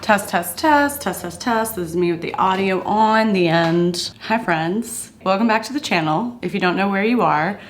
Test, test, test, test, test, test. This is me with the audio on the end. Hi friends, welcome back to the channel. If you don't know where you are,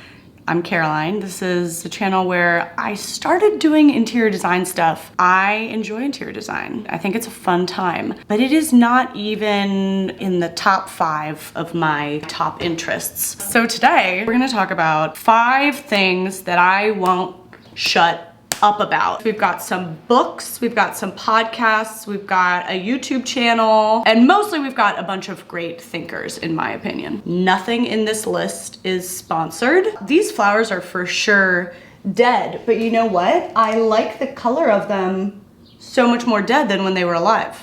I'm Caroline. This is a channel where I started doing interior design stuff. I enjoy interior design. I think it's a fun time, but it is not even in the top 5 of my top interests. So today we're gonna talk about 5 things that I won't shut up about. We've got some books, we've got some podcasts, we've got a YouTube channel, and mostly we've got a bunch of great thinkers, in my opinion. Nothing in this list is sponsored. These flowers are for sure dead, but you know what? I like the color of them so much more dead than when they were alive.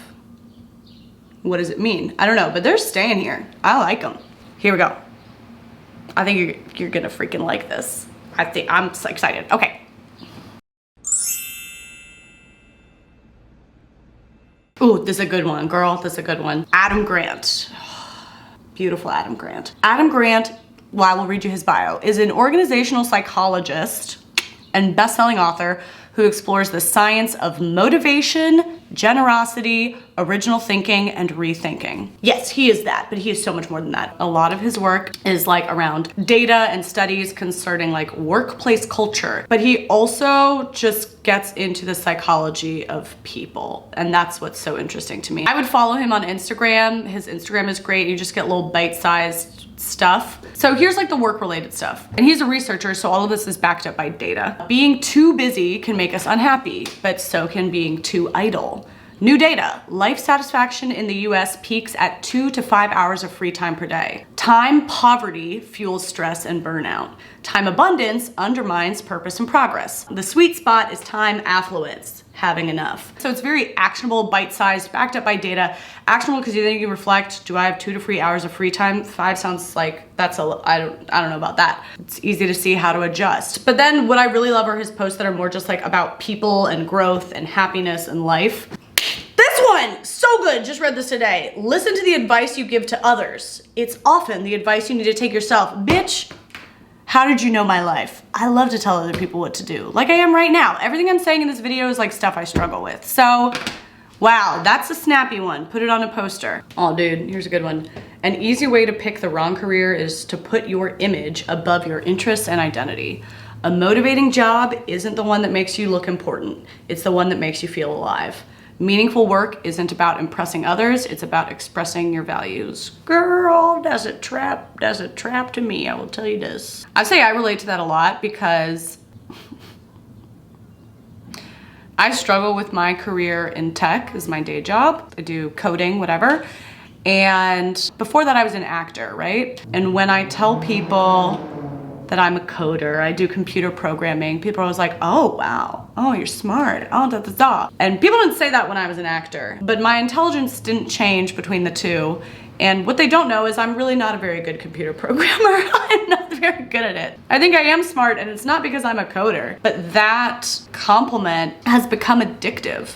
What does it mean? I don't know, but they're staying here. I like them. Here we go. I think you're gonna freaking like this. I'm so excited. Okay. Ooh, this is a good one, girl. This is a good one. Adam Grant. Beautiful Adam Grant. Adam Grant, well, I will read you his bio, is an organizational psychologist and best-selling author who explores the science of motivation, generosity, original thinking, and rethinking. Yes, he is that, but he is so much more than that. A lot of his work is like around data and studies concerning like workplace culture, but he also just gets into the psychology of people, and that's what's so interesting to me. I would follow him on Instagram. His Instagram is great. You just get little bite-sized stuff. So here's like the work-related stuff. And he's a researcher, so all of this is backed up by data. Being too busy can make us unhappy, but so can being too idle. New data, life satisfaction in the US peaks at 2 to 5 hours of free time per day. Time poverty fuels stress and burnout. Time abundance undermines purpose and progress. The sweet spot is time affluence, having enough. So it's very actionable, bite-sized, backed up by data. Actionable because then you can reflect, do I have 2 to 3 hours of free time? 5 sounds like that's I don't know about that. It's easy to see how to adjust. But then what I really love are his posts that are more just like about people and growth and happiness and life. This one, so good, just read this today. Listen to the advice you give to others. It's often the advice you need to take yourself. Bitch, how did you know my life? I love to tell other people what to do, like I am right now. Everything I'm saying in this video is like stuff I struggle with. So, wow, that's a snappy one. Put it on a poster. Oh dude, here's a good one. An easy way to pick the wrong career is to put your image above your interests and identity. A motivating job isn't the one that makes you look important. It's the one that makes you feel alive. Meaningful work isn't about impressing others, it's about expressing your values. Girl, does it trap to me, I will tell you this. I say I relate to that a lot because I struggle with my career in tech as my day job. I do coding, whatever. And before that I was an actor, right? And when I tell people that I'm a coder, I do computer programming, people are always like, oh wow, oh you're smart, oh da da da. And people didn't say that when I was an actor, but my intelligence didn't change between the two. And what they don't know is I'm really not a very good computer programmer. I'm not very good at it. I think I am smart, and it's not because I'm a coder, but that compliment has become addictive.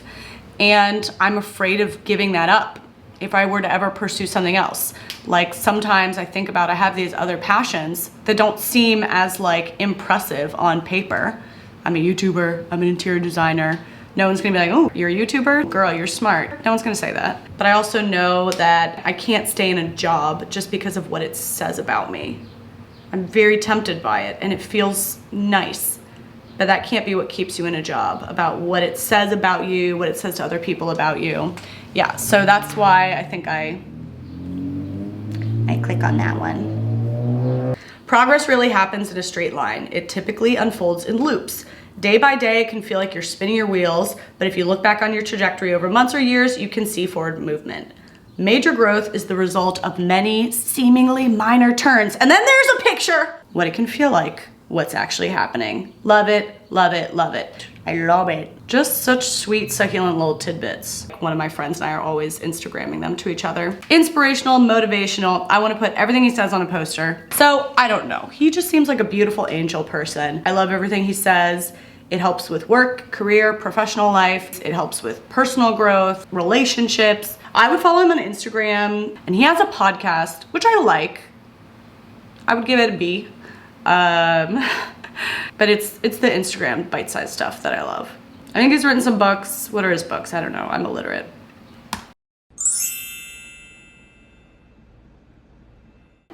And I'm afraid of giving that up if I were to ever pursue something else. Like sometimes I think about I have these other passions that don't seem as like impressive on paper. I'm a YouTuber, I'm an interior designer. No one's gonna be like, oh, you're a YouTuber? Girl, you're smart. No one's gonna say that. But I also know that I can't stay in a job just because of what it says about me. I'm very tempted by it and it feels nice. But that can't be what keeps you in a job, about what it says about you, what it says to other people about you. Yeah, so that's why I think I click on that one. Progress really happens in a straight line. It typically unfolds in loops. Day by day, it can feel like you're spinning your wheels, but if you look back on your trajectory over months or years, you can see forward movement. Major growth is the result of many seemingly minor turns. And then there's a picture, what it can feel like, what's actually happening. Love it, love it, love it. I love it. Just such sweet, succulent little tidbits. One of my friends and I are always Instagramming them to each other. Inspirational, motivational. I want to put everything he says on a poster. So I don't know. He just seems like a beautiful angel person. I love everything he says. It helps with work, career, professional life. It helps with personal growth, relationships. I would follow him on Instagram, and he has a podcast, which I like. I would give it a B. But it's the Instagram bite-sized stuff that I love. I think he's written some books. What are his books? I don't know. I'm illiterate.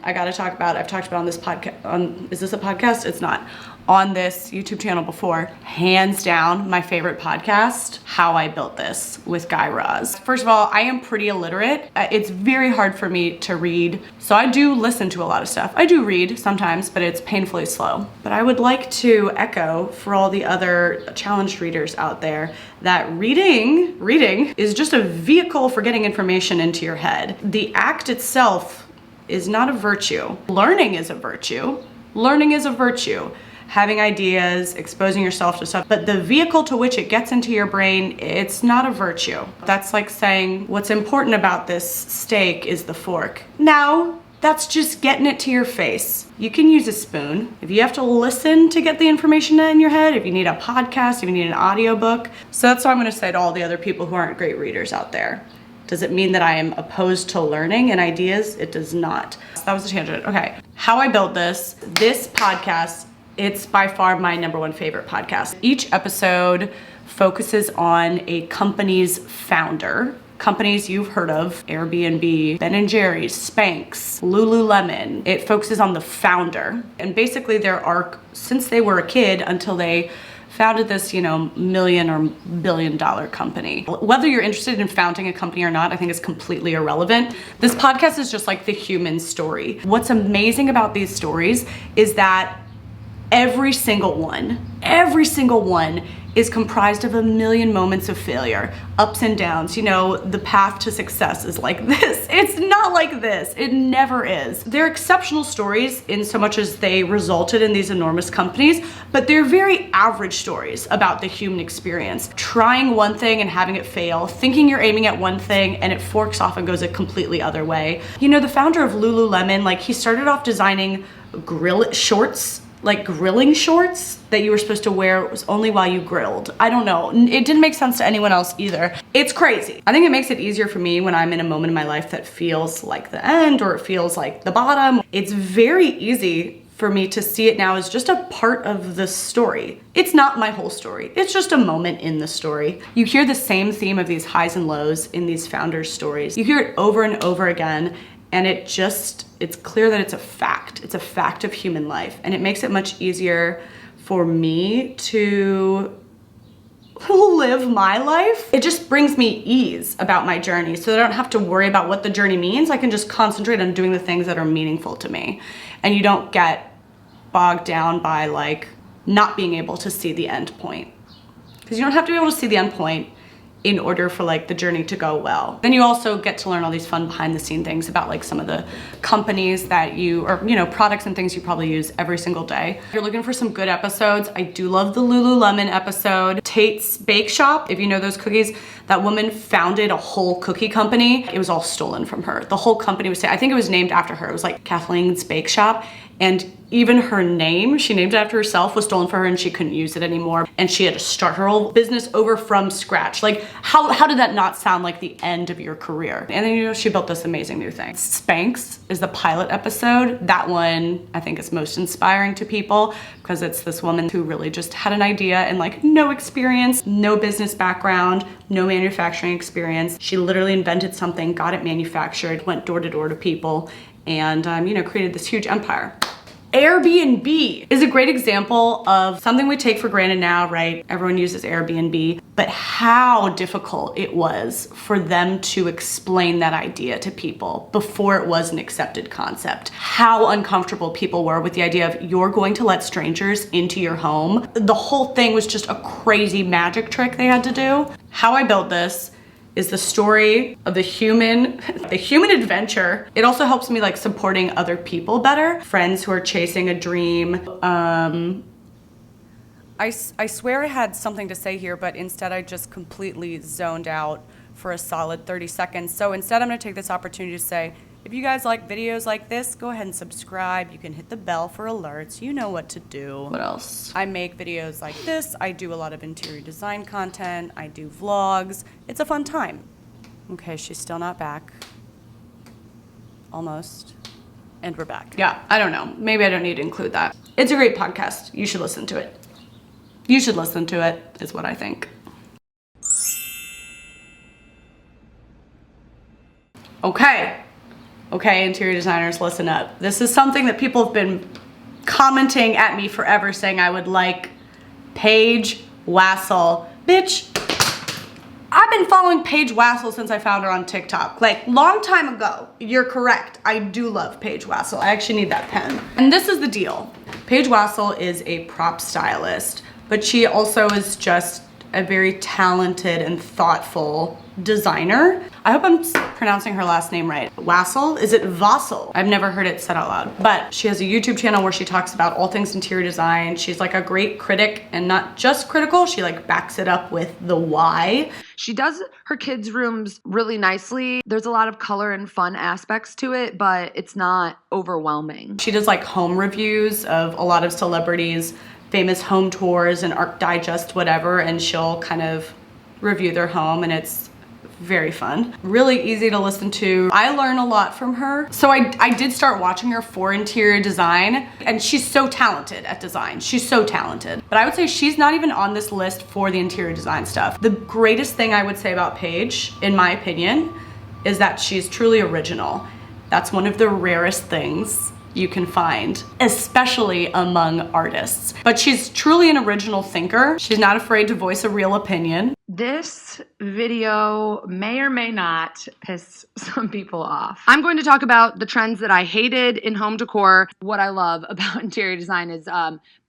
I gotta talk about, I've talked about on this podcast, is this a podcast? It's not. On this YouTube channel before, hands down, my favorite podcast, How I Built This with Guy Raz. First of all, I am pretty illiterate. It's very hard for me to read, so I do listen to a lot of stuff. I do read sometimes, but it's painfully slow. But I would like to echo for all the other challenged readers out there that reading is just a vehicle for getting information into your head. The act itself is not a virtue. Learning is a virtue. Learning is a virtue. Having ideas, exposing yourself to stuff, but the vehicle to which it gets into your brain, it's not a virtue. That's like saying, what's important about this steak is the fork. No, that's just getting it to your face. You can use a spoon. If you have to listen to get the information in your head, if you need a podcast, if you need an audiobook. So that's what I'm gonna say to all the other people who aren't great readers out there. Does it mean that I am opposed to learning and ideas? It does not. So that was a tangent. Okay, How I Built This podcast, it's by far my #1 favorite podcast. Each episode focuses on a company's founder. Companies you've heard of, Airbnb, Ben & Jerry's, Spanx, Lululemon. It focuses on the founder. And basically their arc, since they were a kid until they founded this, million or billion-dollar company. Whether you're interested in founding a company or not, I think is completely irrelevant. This podcast is just like the human story. What's amazing about these stories is that every single one is comprised of a million moments of failure, ups and downs. The path to success is like this. It's not like this. It never is. They're exceptional stories in so much as they resulted in these enormous companies, but they're very average stories about the human experience. Trying one thing and having it fail, thinking you're aiming at one thing and it forks off and goes a completely other way. The founder of Lululemon, he started off designing grilling shorts that you were supposed to wear was only while you grilled. I don't know. It didn't make sense to anyone else either. It's crazy. I think it makes it easier for me when I'm in a moment in my life that feels like the end or it feels like the bottom. It's very easy for me to see it now as just a part of the story. It's not my whole story. It's just a moment in the story. You hear the same theme of these highs and lows in these founders' stories. You hear it over and over again, and it's clear that it's a fact. It's a fact of human life, and it makes it much easier for me to live my life. It just brings me ease about my journey so that I don't have to worry about what the journey means. I can just concentrate on doing the things that are meaningful to me. And you don't get bogged down by not being able to see the end point. Because you don't have to be able to see the end point in order for the journey to go well. Then you also get to learn all these fun behind the scene things about some of the companies that products and things you probably use every single day. If you're looking for some good episodes, I do love the Lululemon episode. Tate's Bake Shop, if you know those cookies, that woman founded a whole cookie company. It was all stolen from her. The whole company I think it was named after her. It was Kathleen's Bake Shop. And even her name, she named it after herself, was stolen from her and she couldn't use it anymore. And she had to start her whole business over from scratch. How did that not sound like the end of your career? And then, she built this amazing new thing. Spanx is the pilot episode. That one, I think, is most inspiring to people because it's this woman who really just had an idea and no experience, no business background, no manufacturing experience. She literally invented something, got it manufactured, went door to door to people, and created this huge empire. Airbnb is a great example of something we take for granted now, right? Everyone uses Airbnb, but how difficult it was for them to explain that idea to people before it was an accepted concept. How uncomfortable people were with the idea of you're going to let strangers into your home. The whole thing was just a crazy magic trick they had to do. How I Built This is the story of the human adventure. It also helps me supporting other people better. Friends who are chasing a dream. I swear I had something to say here, but instead I just completely zoned out for a solid 30 seconds. So instead I'm gonna take this opportunity to say, if you guys like videos like this, go ahead and subscribe. You can hit the bell for alerts. You know what to do. What else? I make videos like this. I do a lot of interior design content. I do vlogs. It's a fun time. Okay, she's still not back. Almost. And we're back. Yeah, I don't know. Maybe I don't need to include that. It's a great podcast. You should listen to it. You should listen to it, is what I think. Okay. Okay, interior designers, listen up. This is something that people have been commenting at me forever, saying I would like Paige Wassel. Bitch, I've been following Paige Wassel since I found her on TikTok. Like, long time ago. You're correct. I do love Paige Wassel. I actually need that pen. And this is the deal. Paige Wassel is a prop stylist, but she also is just a very talented and thoughtful designer. I hope I'm pronouncing her last name right. Wassel? Is it Vassel? I've never heard it said out loud. But she has a YouTube channel where she talks about all things interior design. She's like a great critic, and not just critical, she like backs it up with the why. She does her kids' rooms really nicely. There's a lot of color and fun aspects to it, but it's not overwhelming. She does like home reviews of a lot of celebrities, famous home tours and Art Digest, whatever, and she'll kind of review their home, and it's very fun. Really easy to listen to. I learn a lot from her. So I did start watching her for interior design, and she's so talented at design. She's so talented. But I would say she's not even on this list for the interior design stuff. The greatest thing I would say about Paige, in my opinion, is that she's truly original. That's one of the rarest things you can find, especially among artists. But she's truly an original thinker. She's not afraid to voice a real opinion. This video may or may not piss some people off. I'm going to talk about the trends that I hated in home decor. What I love about interior design is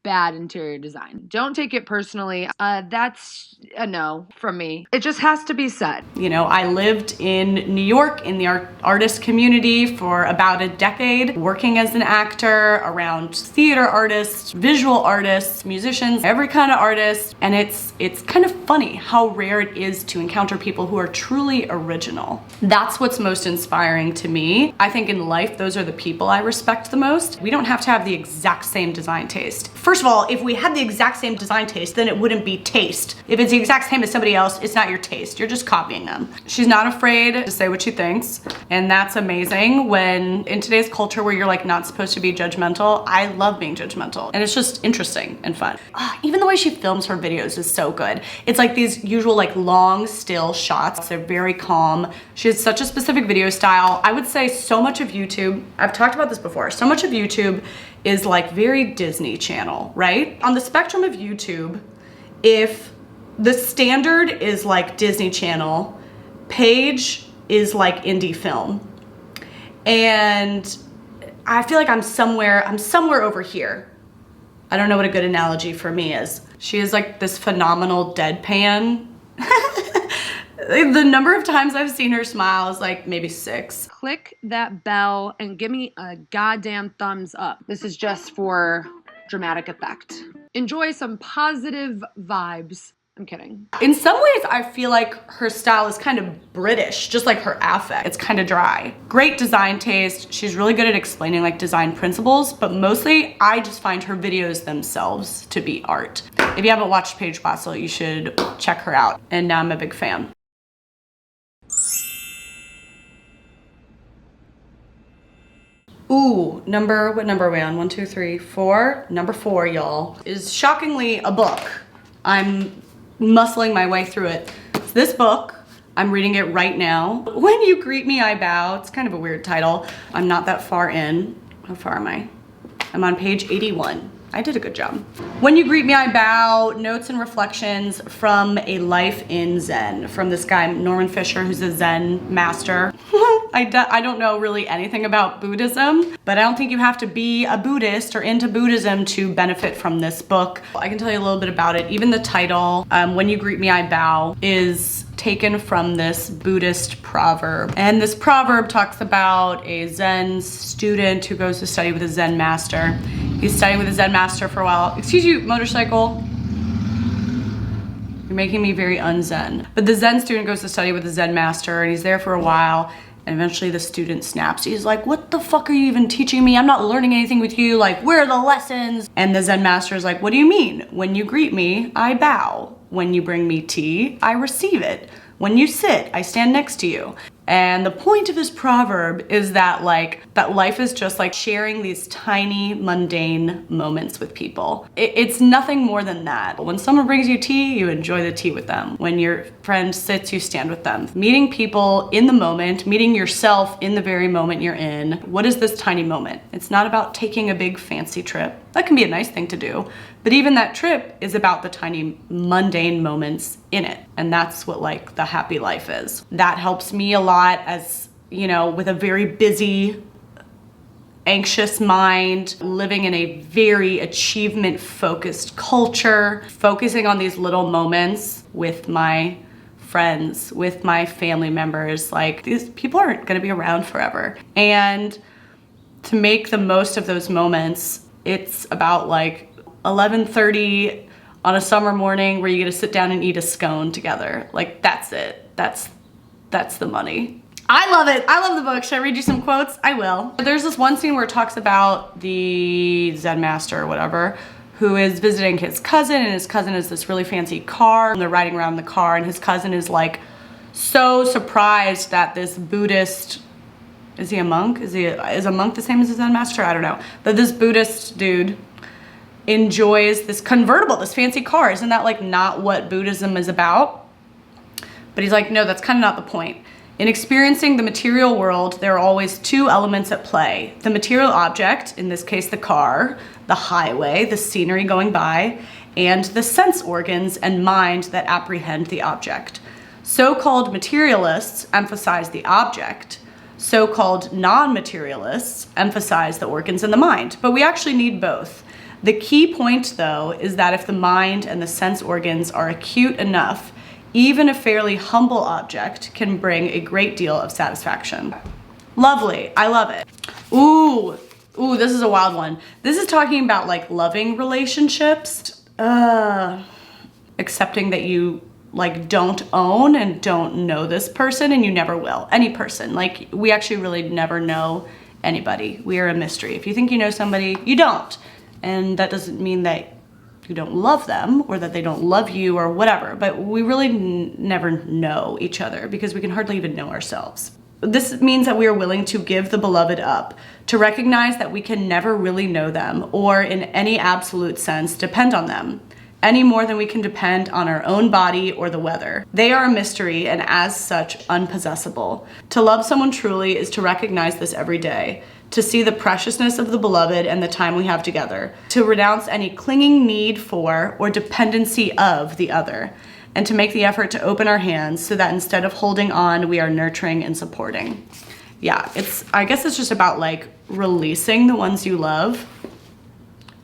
bad interior design. Don't take it personally. That's a no from me. It just has to be said. You know, I lived in New York in the artist community for about a decade, working as an actor around theater artists, visual artists, musicians, every kind of artist. And it's kind of funny how rare it is to encounter people who are truly original. That's what's most inspiring to me. I think in life, those are the people I respect the most. We don't have to have the exact same design taste. First of all, if we had the exact same design taste, then it wouldn't be taste. If it's the exact same as somebody else, it's not your taste. You're just copying them. She's not afraid to say what she thinks, and that's amazing. When in today's culture where you're like not supposed to be judgmental, I love being judgmental, and it's just interesting and fun. Even the way she films her videos is so good. It's like these usual like long still shots. They're very calm. She has such a specific video style. I would say so much of YouTube, I've talked about this before, so much of YouTube is like very Disney Channel, right? On the spectrum of YouTube, if the standard is like Disney Channel, Paige is like indie film. And I feel like I'm somewhere over here. I don't know what a good analogy for me is. She is like this phenomenal deadpan. The number of times I've seen her smile is like maybe 6. Click that bell and give me a goddamn thumbs up. This is just for dramatic effect. Enjoy some positive vibes. I'm kidding. In some ways, I feel like her style is kind of British, just like her affect. It's kind of dry. Great design taste. She's really good at explaining like design principles, but mostly I just find her videos themselves to be art. If you haven't watched Paige Wassel, you should check her out. And now I'm a big fan. Ooh, what number are we on? 1, 2, 3, 4. Number 4, y'all, is shockingly a book. I'm muscling my way through it. It's this book. I'm reading it right now. When You Greet Me, I Bow. It's kind of a weird title. I'm not that far in. How far am I? I'm on page 81. I did a good job. When You Greet Me, I Bow, Notes and Reflections from a Life in Zen, from this guy, Norman Fisher, who's a Zen master. I don't know really anything about Buddhism, but I don't think you have to be a Buddhist or into Buddhism to benefit from this book. I can tell you a little bit about it. Even the title, When You Greet Me, I Bow, is taken from this Buddhist proverb. And this proverb talks about a Zen student who goes to study with a Zen master. He's studying with a Zen master for a while. Excuse you, motorcycle. You're making me very un-Zen. But the Zen student goes to study with a Zen master, and he's there for a while, and eventually the student snaps. He's like, what the fuck are you even teaching me? I'm not learning anything with you. Like, where are the lessons? And the Zen master is like, what do you mean? When you greet me, I bow. When you bring me tea, I receive it. When you sit, I stand next to you. And the point of this proverb is that that life is just like sharing these tiny mundane moments with people. It's nothing more than that. When someone brings you tea, you enjoy the tea with them. When your friend sits, you stand with them. Meeting people in the moment, meeting yourself in the very moment you're in. What is this tiny moment? It's not about taking a big fancy trip. That can be a nice thing to do, but even that trip is about the tiny mundane moments in it. And that's what like the happy life is. That helps me a lot as, you know, with a very busy, anxious mind, living in a very achievement focused culture, focusing on these little moments with my friends, with my family members. Like, these people aren't gonna be around forever. And to make the most of those moments, it's about like 11:30 on a summer morning where you get to sit down and eat a scone together. Like, that's it. That's the money. I love it. I love the book. Should I read you some quotes? I will. There's this one scene where it talks about the Zen master or whatever, who is visiting his cousin, and his cousin has this really fancy car, and they're riding around in the car, and his cousin is like so surprised that this Buddhist, is he a monk? Is a monk the same as a Zen master? I don't know. But this Buddhist dude enjoys this convertible, this fancy car. Isn't that like not what Buddhism is about? But he's like, no, that's kind of not the point. In experiencing the material world, there are always two elements at play. The material object, in this case the car, the highway, the scenery going by, and the sense organs and mind that apprehend the object. So-called materialists emphasize the object. So-called non-materialists emphasize the organs and the mind, but we actually need both. The key point, though, is that if the mind and the sense organs are acute enough, even a fairly humble object can bring a great deal of satisfaction. Lovely, I love it. Ooh, this is a wild one. This is talking about like loving relationships, accepting that you like don't own and don't know this person, and you never will. Any person, like we actually really never know anybody. We are a mystery. If you think you know somebody, you don't. And that doesn't mean that you don't love them or that they don't love you or whatever, but we really never know each other because we can hardly even know ourselves. This means that we are willing to give the beloved up, to recognize that we can never really know them or in any absolute sense depend on them, any more than we can depend on our own body or the weather. They are a mystery and as such unpossessable. To love someone truly is to recognize this every day, to see the preciousness of the beloved and the time we have together, to renounce any clinging need for or dependency of the other, and to make the effort to open our hands so that instead of holding on, we are nurturing and supporting. Yeah, I guess it's just about like releasing the ones you love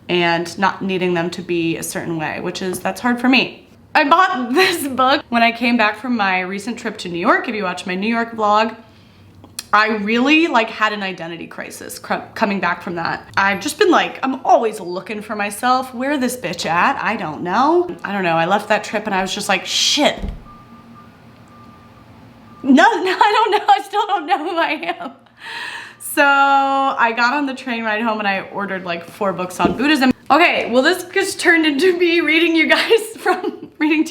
and not needing them to be a certain way, that's hard for me. I bought this book when I came back from my recent trip to New York. If you watched my New York vlog, I really like had an identity crisis coming back from that. I've just been like, I'm always looking for myself. Where this bitch at? I don't know. I left that trip and I was just like, shit. No, I don't know. I still don't know who I am. So I got on the train ride home and I ordered like 4 books on Buddhism. Okay, well this just turned into me reading to you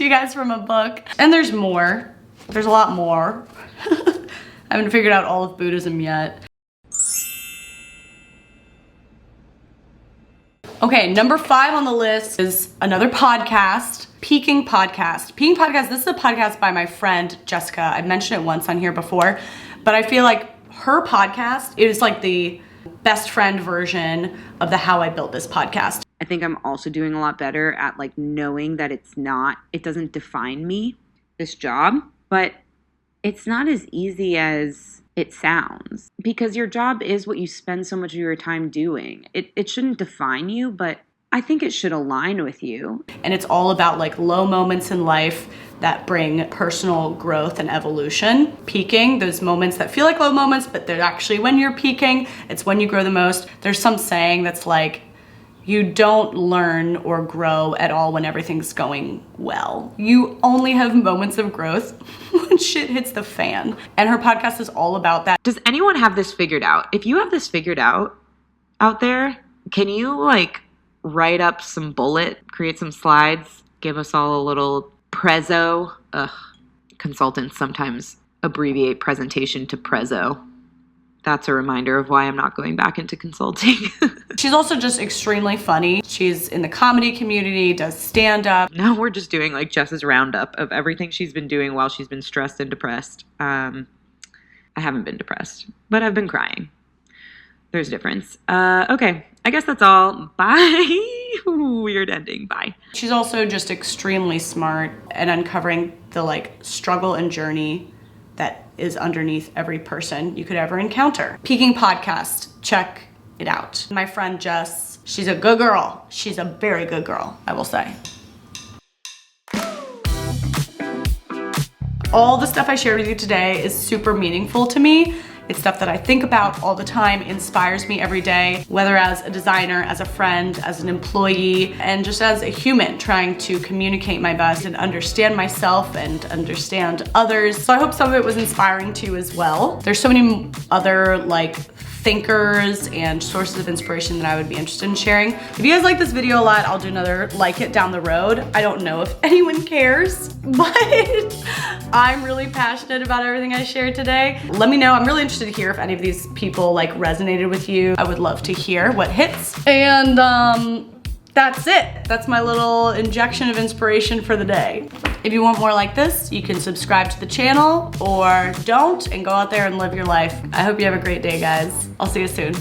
guys from a book. And there's more. There's a lot more. I haven't figured out all of Buddhism yet. Okay, number 5 on the list is another podcast, Peaking Podcast. Peaking Podcast, this is a podcast by my friend, Jessica. I've mentioned it once on here before, but I feel like her podcast is like the best friend version of the How I Built This podcast. I think I'm also doing a lot better at like knowing that it doesn't define me, this job, but it's not as easy as it sounds, because your job is what you spend so much of your time doing. It shouldn't define you, but I think it should align with you. And it's all about like low moments in life that bring personal growth and evolution. Peaking, those moments that feel like low moments, but they're actually when you're peaking, it's when you grow the most. There's some saying that's like, you don't learn or grow at all when everything's going well. You only have moments of growth when shit hits the fan. And her podcast is all about that. Does anyone have this figured out? If you have this figured out there, can you like write up some create some slides, give us all a little prezzo? Consultants sometimes abbreviate presentation to prezzo. That's a reminder of why I'm not going back into consulting. She's also just extremely funny. She's in the comedy community, does stand-up. Now we're just doing like Jess's roundup of everything she's been doing while she's been stressed and depressed. I haven't been depressed, but I've been crying. There's a difference. Okay, I guess that's all. Bye. Weird ending. Bye. She's also just extremely smart and uncovering the like struggle and journey that is underneath every person you could ever encounter. Peaking Podcast, check it out. My friend Jess, she's a good girl. She's a very good girl, I will say. All the stuff I shared with you today is super meaningful to me. It's stuff that I think about all the time, inspires me every day, whether as a designer, as a friend, as an employee, and just as a human trying to communicate my best and understand myself and understand others. So I hope some of it was inspiring to you as well. There's so many other like thinkers and sources of inspiration that I would be interested in sharing. If you guys like this video a lot, I'll do another like it down the road. I don't know if anyone cares, but I'm really passionate about everything I shared today. Let me know. I'm really interested to hear if any of these people like resonated with you. I would love to hear what hits. And that's it. That's my little injection of inspiration for the day. If you want more like this, you can subscribe to the channel or don't and go out there and live your life. I hope you have a great day, guys. I'll see you soon.